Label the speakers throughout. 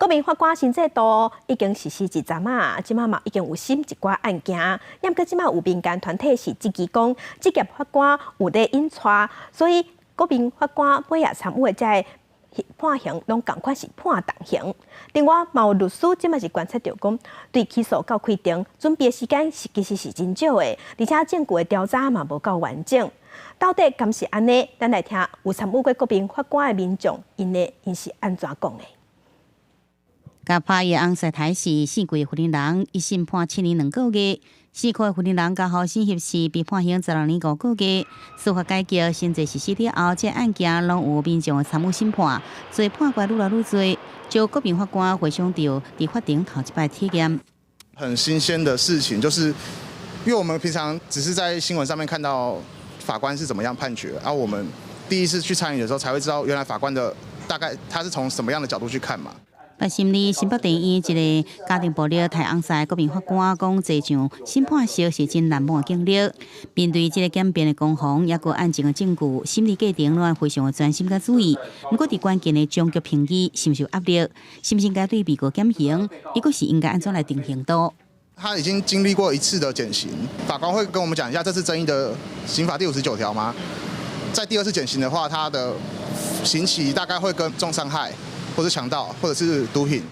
Speaker 1: 国民法官新制度已经实施一阵啊，即马嘛已经有审一寡案件，也毋过即马有民间团体是积极讲，职业法官有咧引带，所以国民法官尾也参与的判刑拢共款是判重刑。另外，嘛有律师即马是观察到讲，对起诉到开庭准备时间其实是真少的，而且证据的调查嘛无够完整。到底敢是安尼？咱来听有参与过国民法官的民众，因是安怎讲的？
Speaker 2: 甲拍的红石台市4季负责人一审判7年2个月，4个负责人甲后审协士被判刑16年5个月。司法改革新制实施了后，这案件拢有民众参与审判，所以判决愈来愈多。就国民法官回想到伫法庭头一摆体验，
Speaker 3: 很新鲜的事情，就是因为我们平常只是在新闻上面看到法官是怎么样判决，而我们第一次去参与的时候，才会知道原来法官的大概他是从什么样的角度去看嘛。
Speaker 2: 8审里新北地院一个家庭暴力太红赛国民法官讲，这场审判时是真难忘的经历。面对这个简便的攻防，也个案情的证据，心理过程拢非常的专心甲注意。不过，伫关键的终局评议，是毋是有压力？是毋是应该对被告减刑？抑个是应该安怎来定刑度？
Speaker 3: 他已经经历过一次的减刑，法官会跟我们讲一下这次争议的刑法第59条吗？在第二次减刑的话，他的刑期大概会跟重伤害，或是强盗，或者是毒品。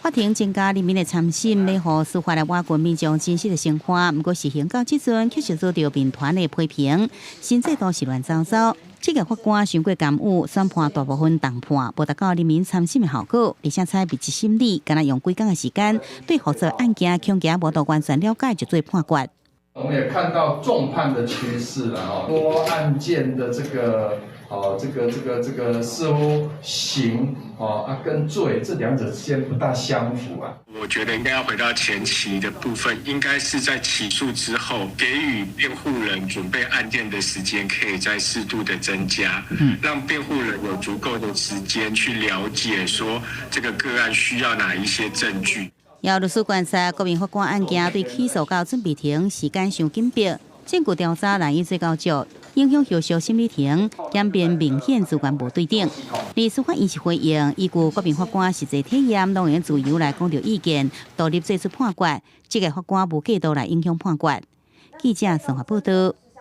Speaker 2: 法庭增加人民的参审，要互司法来瓦解民众真实的生活。不过实行到即阵，确实遭到民团的批评，新制度是乱糟糟。这个法官伤过甘雨，宣判大部分重判，无达到人民参审的效果。而且采笔直审理，敢若用几天的时间，对复杂案件恐惊无到完全了解就做判决。
Speaker 4: 我们也看到重判的趋势了哈，多案件的这个似乎刑跟罪这两者之间不大相符啊。
Speaker 5: 我觉得应该要回到前期的部分，应该是在起诉之后，给予辩护人准备案件的时间可以再适度的增加，让辩护人有足够的时间去了解说这个个案需要哪一些证据。
Speaker 2: 由律师观察，国民法官案件对起诉到准备庭时间上紧迫，证据调查难以做到足，影响后续审理庭，演变明显资源无对等。而司法院是回应，依据国民法官实际体验，拢用自由来讲到意见，独立做出判决，这个法官无过度来影响判决。记者综合报道。